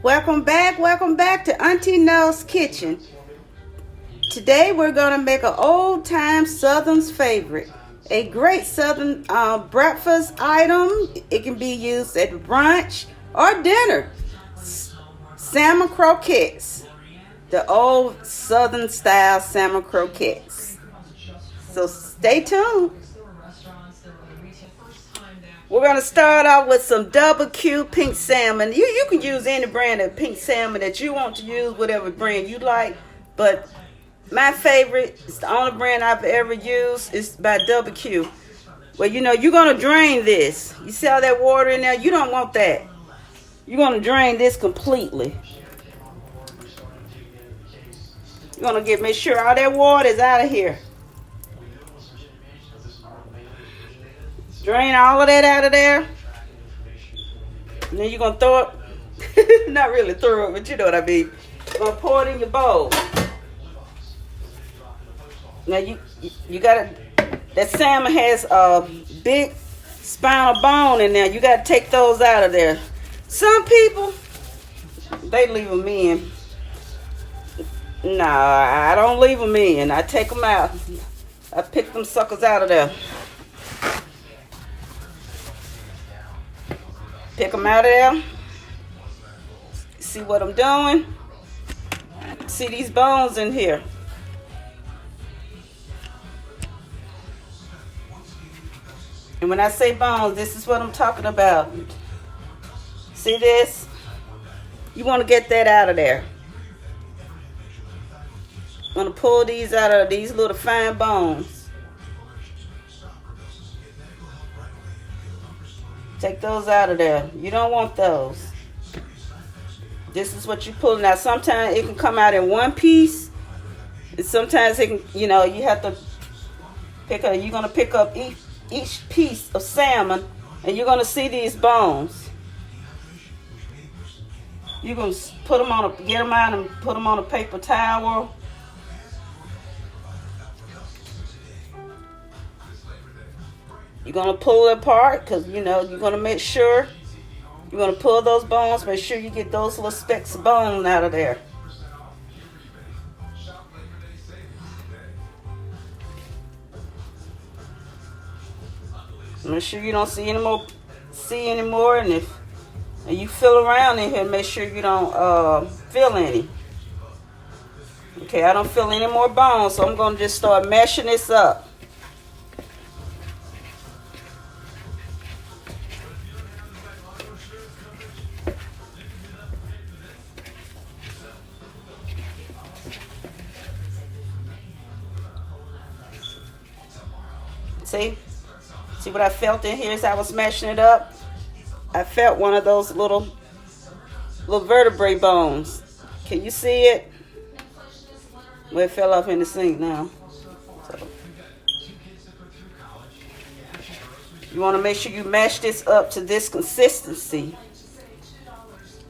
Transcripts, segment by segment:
Welcome back to Auntie Nell's Kitchen. Today we're going to make an old-time Southern's favorite. A great Southern breakfast item. It can be used at brunch or dinner. Salmon Croquettes. The old Southern style salmon croquettes. So stay tuned. We're going to start off with some double Q pink salmon. You can use any brand of pink salmon that you want to use, whatever brand you like. But my favorite, it's the only brand I've ever used, is by double Q. Well, you know, you're going to drain this. You see all that water in there? You don't want that. You're going to drain this completely. You're going to make sure all that water is out of here. Drain all of that out of there. And then you're going to throw it. Not really throw it, but you know what I mean. You're going to pour it in your bowl. Now you got to, that salmon has a big spinal bone in there. You got to take those out of there. Some people, they leave them in. Nah, I don't leave them in. I take them out. I pick them suckers out of there. Pick them out of there. See what I'm doing? See these bones in here. And when I say bones, this is what I'm talking about. See this? You want to get that out of there. I'm going to pull these out of these little fine bones. Take those out of there. You don't want those. This is what you pull. Now, sometimes it can come out in one piece. And sometimes it can, you know, you have to pick up, you're going to pick up each piece of salmon, and you're going to see these bones. You're going to put them on, get them out and put them on a paper towel. You're going to pull it apart because, you know, you're going to make sure, you're going to pull those bones, make sure you get those little specks of bone out of there. Make sure you don't see any more, and you feel around in here, make sure you don't feel any. Okay, I don't feel any more bones, so I'm going to just start mashing this up. See what I felt in here as I was mashing it up? I felt one of those little vertebrae bones. Can you see it? Well, it fell off in the sink now. So, you want to make sure you mash this up to this consistency.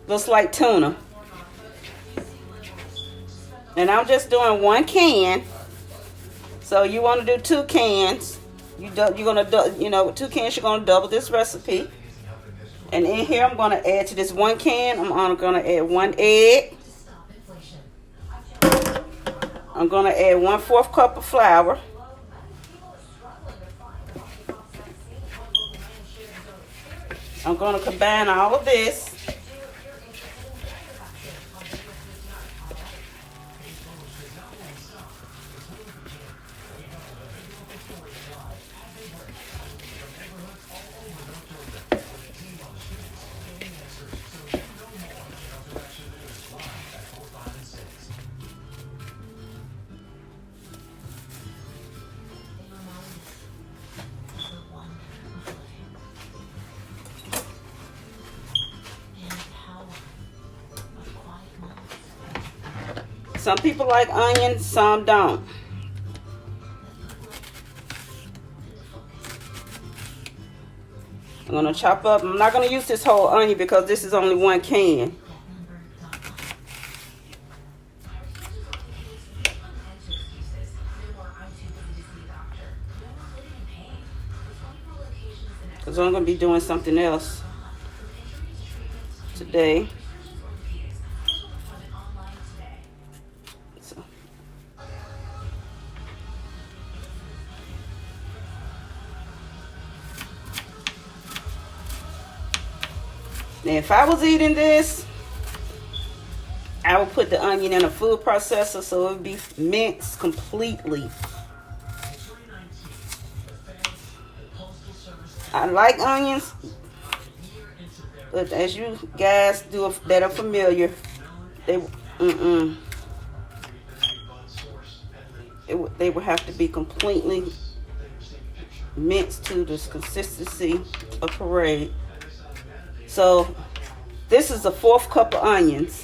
Looks like tuna. And I'm just doing one can. So you want to do 2 cans. You're gonna, you know, with 2 cans, you're gonna double this recipe. And in here, I'm gonna add to this 1 can. I'm gonna add 1 egg. I'm gonna add 1/4 cup of flour. I'm gonna combine all of this. Some people like onions, some don't. I'm going to chop up. I'm not going to use this whole onion because this is only 1 can. Because I'm going to be doing something else today. Now, if I was eating this, I would put the onion in a food processor so it would be minced completely. I like onions, but as you guys that are familiar, they would have to be completely minced to this consistency of parade. So this is a 1/4 cup of onions.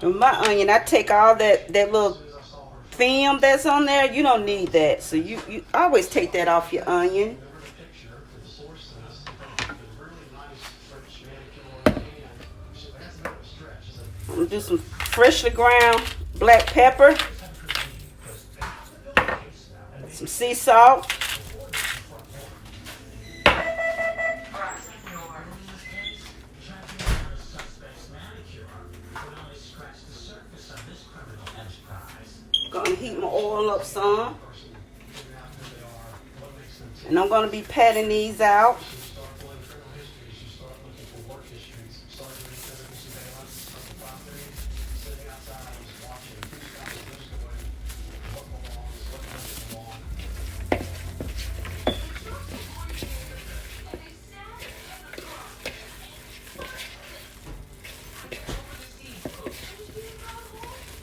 With my onion, I take all that little film that's on there. You don't need that, so you always take that off your onion. I'm gonna do some freshly ground black pepper, some sea salt, gonna heat my oil up some, and I'm gonna be patting these out.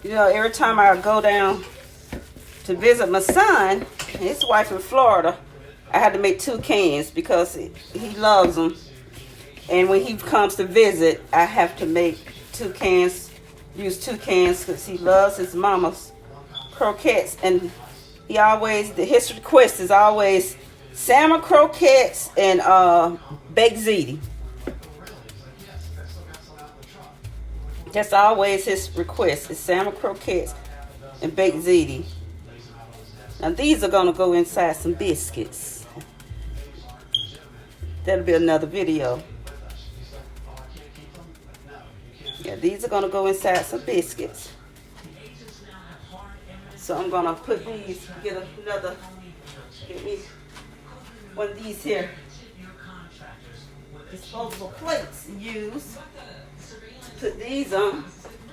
You know, every time I go down to visit my son and his wife in Florida, I had to make 2 cans because he loves them. And when he comes to visit, I have to make 2 cans, use 2 cans because he loves his mama's croquettes. And his request is always salmon croquettes and baked ziti. That's always his request, is salmon croquettes and baked ziti. Now these are gonna go inside some biscuits. That'll be another video. Yeah, these are gonna go inside some biscuits. So I'm gonna put these, get me one of these here disposable plates and use. Put these on.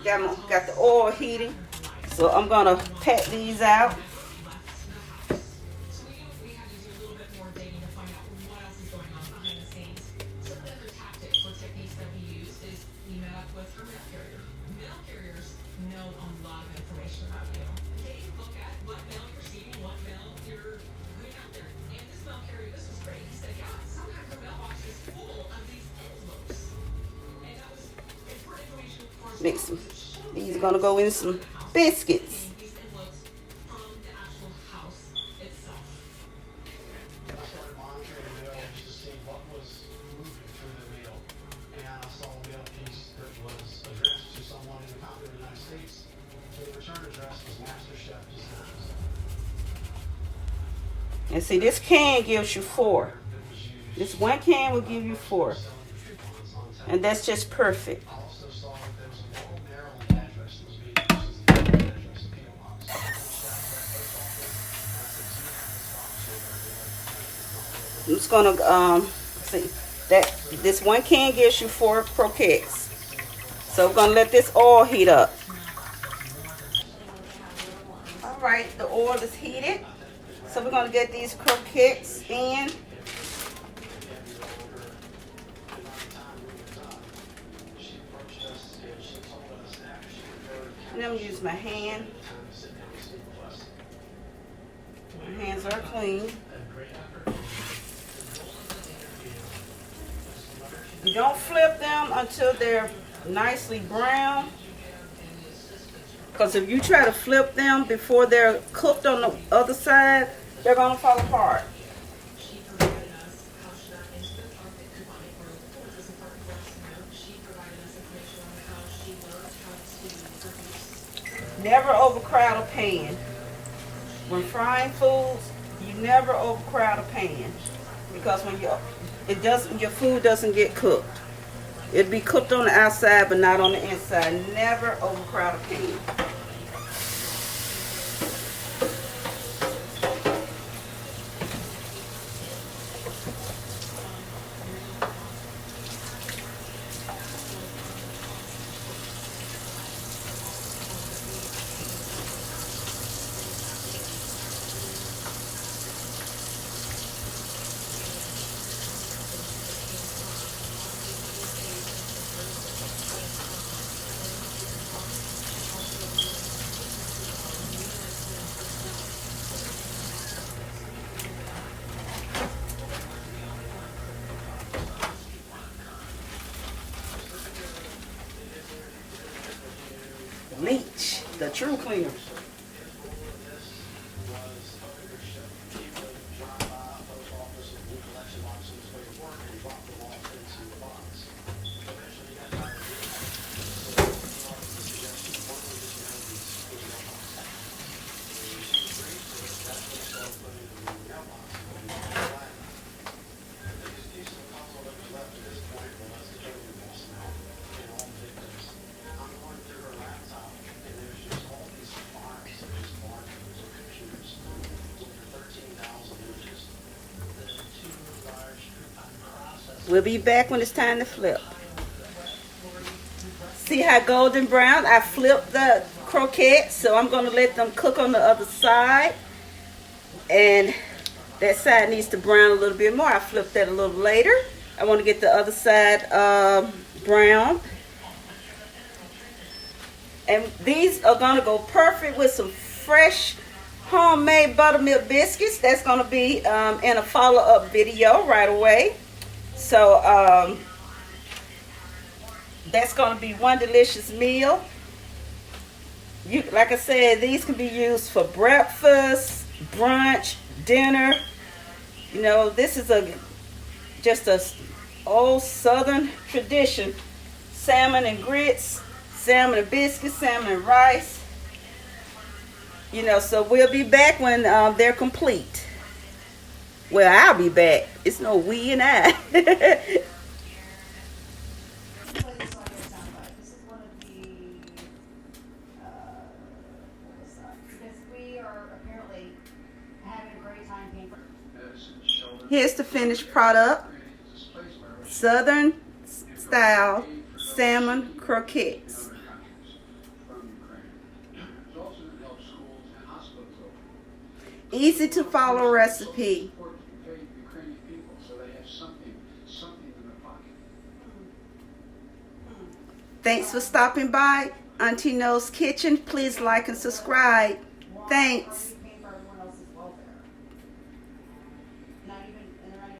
Got the oil heating, so I'm gonna pat these out. Mix them. These are gonna go in some biscuits. And see, this can gives you 4. This 1 can will give you 4. And that's just perfect. I'm just gonna see that this 1 can gives you 4 croquettes. So we're gonna let this oil heat up. All right, the oil is heated. So we're gonna get these croquettes in. And I'm gonna use my hand. My hands are clean. You don't flip them until they're nicely brown. Because if you try to flip them before they're cooked on the other side, they're going to fall apart. Never overcrowd a pan. When frying foods, you never overcrowd a pan, because when your food doesn't get cooked. It'll be cooked on the outside but not on the inside. Never overcrowd a pan. Bleach, the true cleaner. We'll be back when it's time to flip. See how golden brown? I flipped the croquettes, so I'm going to let them cook on the other side. And that side needs to brown a little bit more. I flipped that a little later. I want to get the other side brown. And these are going to go perfect with some fresh homemade buttermilk biscuits. That's going to be in a follow-up video right away. So that's going to be one delicious meal. Like I said, these can be used for breakfast, brunch, dinner. You know, this is just a old Southern tradition. Salmon and grits, salmon and biscuits, salmon and rice. You know, so we'll be back when they're complete. Well, I'll be back. It's no we and I. Here's the finished product. Southern style salmon croquettes. Easy to follow recipe. Thanks for stopping by Auntie No's Kitchen. Please like and subscribe. Thanks.